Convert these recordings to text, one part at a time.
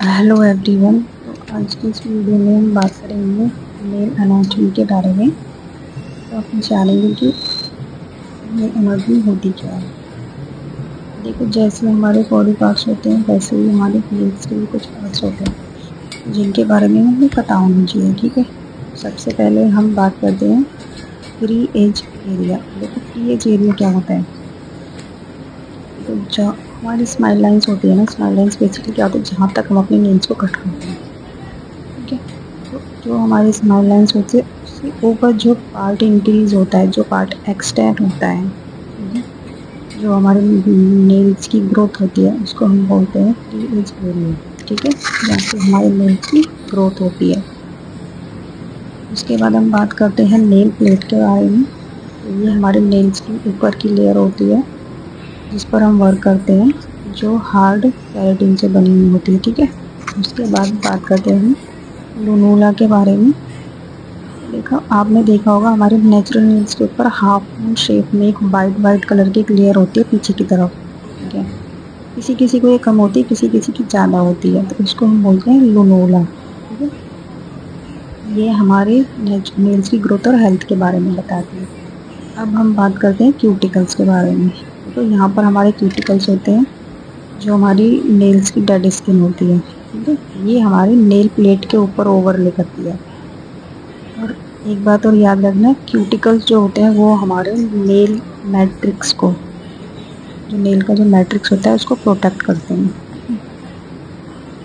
Hello everyone. तो आज की इस वीडियो में हम बात करेंगे नेल एनाटॉमी के बारे में। तो आप जानेंगे कि नेल एनाटॉमी होती क्या है। देखो, जैसे हमारे बॉडी पार्ट्स होते हैं वैसे ही हमारे नेल्स के भी कुछ पार्ट्स होते हैं जिनके बारे में हमें पता होना चाहिए। ठीक है, सबसे पहले हम बात करते हैं फ्री एज एरिया। देखो, फ्री एज एरिया क्या होता है। तो जो हमारी स्माइल लाइंस होती है ना, स्माइल लाइंस बेसिकली क्या होती है, जहाँ तक हम अपने नेल्स को कट करते हैं। ठीक है, तो जो हमारी स्माइल लाइंस होती है उससे ऊपर जो पार्ट इंक्रीज होता है, जो पार्ट एक्सटेंड होता है, ठीक है, जो हमारे नेल्स की ग्रोथ होती है उसको हम बोलते हैं फ्री एज एरिया। ठीक है, जहाँ से हमारे नेल्स की ग्रोथ होती है। उसके बाद हम बात करते हैं नेल प्लेट के बारे में। तो ये हमारे नेल्स की ऊपर की लेयर होती है जिस पर हम वर्क करते हैं, जो हार्ड केराटिन से बनी हुई होती है। ठीक है, उसके बाद बात करते हैं लुनुला के बारे में। आपने देखा होगा हमारे नेचुरल नेल्स के ऊपर हाफ मून शेप में एक वाइट कलर की एक लेयर होती है पीछे की तरफ। ठीक है, किसी किसी को ये कम होती है, किसी किसी की ज़्यादा होती है, तो इसको हम बोलते हैं लुनोला। ठीक है, ये हमारे नेल्स की ग्रोथ और हेल्थ के बारे में बताती है। अब हम बात करते हैं क्यूटिकल्स के बारे में। तो यहाँ पर हमारे क्यूटिकल्स होते हैं जो हमारी नेल्स की डेड स्किन होती है। ठीक है, ये हमारी नेल प्लेट के ऊपर ओवरले करती है। और एक बात और याद रखना, क्यूटिकल्स जो होते हैं वो हमारे नेल मैट्रिक्स को, जो नेल का जो मैट्रिक्स होता है उसको प्रोटेक्ट करते हैं।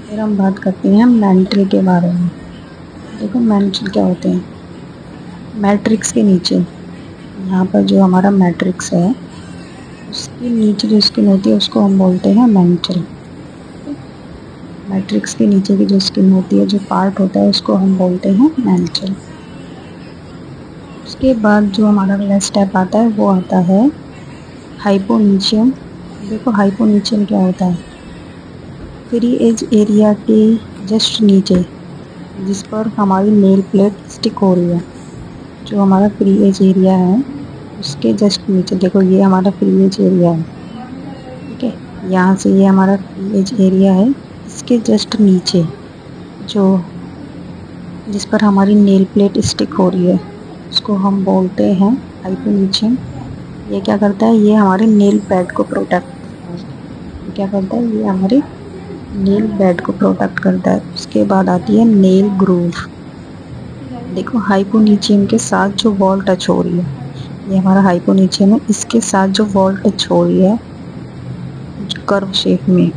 फिर हम बात करते हैं मैंट्रिल के बारे में। देखो, मैंट्रिल क्या होते हैं। मैट्रिक्स के नीचे, यहाँ पर जो हमारा मैट्रिक्स है उसके नीचे जो स्किन होती है उसको हम बोलते हैं मैंट्रिल। मैट्रिक्स के नीचे की जो स्किन होती है, जो पार्ट होता है, उसको हम बोलते हैं मैंट्रिल। उसके बाद जो हमारा अगला स्टेप आता है वो आता है हाइपोनीशियम। देखो, हाइपोनीशियम क्या होता है। फ्री एज एरिया के जस्ट नीचे, जिस पर हमारी नेल प्लेट स्टिक हो रही है, जो हमारा फ्री एज एरिया है उसके जस्ट नीचे। देखो, ये हमारा फ्री एज एरिया है। ठीक है, यहाँ से ये हमारा फ्री एज एरिया है, इसके जस्ट नीचे जो, जिस पर हमारी नेल प्लेट स्टिक हो रही है उसको हम बोलते हैं हाइपोनीशियम। ये क्या करता है, ये हमारे नेल बेड को प्रोटेक्ट करता है। ये क्या करता है, ये हमारे नेल बेड को प्रोटेक्ट करता है। उसके बाद आती है नेल ग्रूव। देखो, हाइपोनीशियम के साथ जो वॉल टच हो रही है, ये हमारा हाइपोनीशियम है, इसके साथ जो वॉल टच हो रही है कर्व शेप में,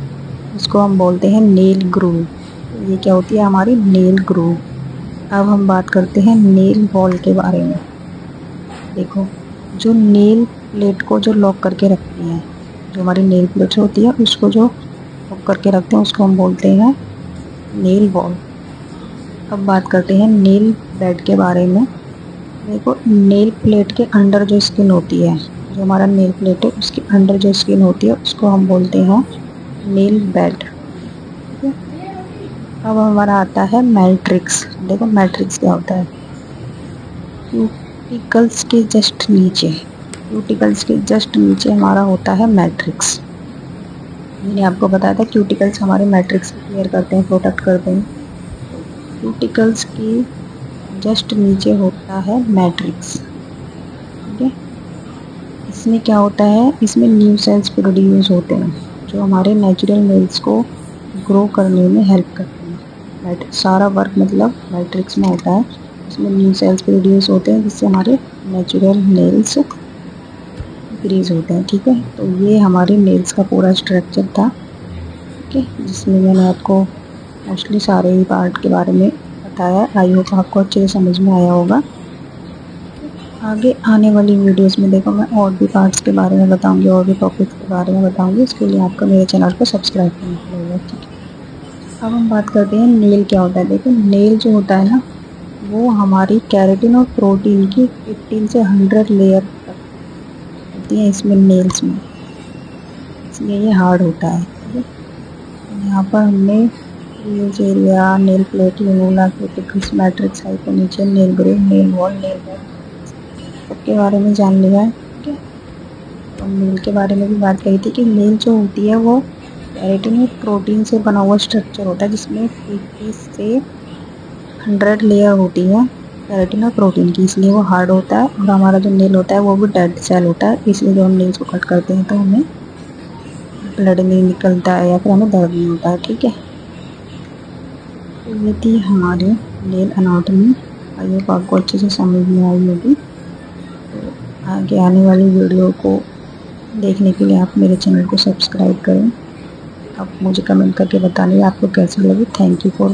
उसको हम बोलते हैं नेल ग्रूव। ये क्या होती है, हमारी नेल ग्रूव। अब हम बात करते हैं नेल वॉल के बारे में। देखो, जो नेल प्लेट को जो लॉक करके रखती है, जो हमारी नेल प्लेट होती है उसको जो लॉक करके रखते हैं उसको हम बोलते हैं नेल वॉल। अब बात करते हैं नेल बेड के बारे में। देखो, नेल प्लेट के अंदर जो स्किन होती है, जो हमारा नेल प्लेट है उसके अंदर जो स्किन होती है उसको हम बोलते हैं नेल बेड। ठीक है, अब हमारा आता है मैट्रिक्स। देखो, मैट्रिक्स क्या होता है। क्यूटिकल्स के जस्ट नीचे, क्यूटिकल्स के जस्ट नीचे हमारा होता है मैट्रिक्स। मैंने आपको बताया था क्यूटिकल्स हमारे मैट्रिक्स को क्लियर करते हैं, प्रोटेक्ट करते हैं। क्यूटिकल्स के जस्ट नीचे होता है मैट्रिक्स। ठीक है, इसमें क्या होता है, इसमें न्यू सेल्स प्रोड्यूस होते हैं जो हमारे नेचुरल नेल्स को ग्रो करने में हेल्प करते हैं। सारा वर्क मतलब मैट्रिक्स में होता है। इसमें न्यू सेल्स प्रोड्यूस होते हैं जिससे हमारे नेचुरल नेल्स इंक्रीज होते हैं। ठीक है, तो ये हमारे नेल्स का पूरा स्ट्रक्चर था। ठीक है, जिसमें मैंने आपको मोस्टली सारे ही पार्ट के बारे में बताया। आई होप आपको अच्छे से समझ में आया होगा। आगे आने वाली वीडियोस में देखो मैं और भी पार्ट्स के बारे में बताऊंगी, और भी टॉपिक्स के बारे में बताऊंगी। इसके लिए आपको मेरे चैनल को सब्सक्राइब करना पड़ेगा। ठीक है, अब हम बात करते हैं नेल क्या होता है। देखो, नेल जो होता है ना, वो हमारी केराटिन और प्रोटीन की 15 से 100 लेयर होती है इसमें, नेल्स में, इसलिए ये हार्ड होता है। ठीक है, यहाँ पर हमने use area, nail plate, lunula, cuticles, matrix, hyponychium, nail groove, nail wall, nail bed सबके बारे में जान लिया है। ठीक है, तो नेल के बारे में भी बात कही थी कि नेल जो होती है वो केराटिन एक प्रोटीन से बना हुआ स्ट्रक्चर होता है जिसमें 50 से 100 लेयर होती है केराटिन और प्रोटीन की, इसलिए वो हार्ड होता है। और हमारा जो नेल होता है वो भी डेड सेल होता है, इसलिए जब हम नेल्स को कट करते हैं तो हमें ब्लड नहीं निकलता है या फिर हमें दर्द नहीं होता है। ठीक है, तो ये थी हमारी नेल एनाटॉमी। आई होप आपको अच्छे से समझ में आई होगी। तो आगे आने वाली वीडियो को देखने के लिए आप मेरे चैनल को सब्सक्राइब करें। आप मुझे कमेंट करके बताइए आपको कैसी लगी। Thank you for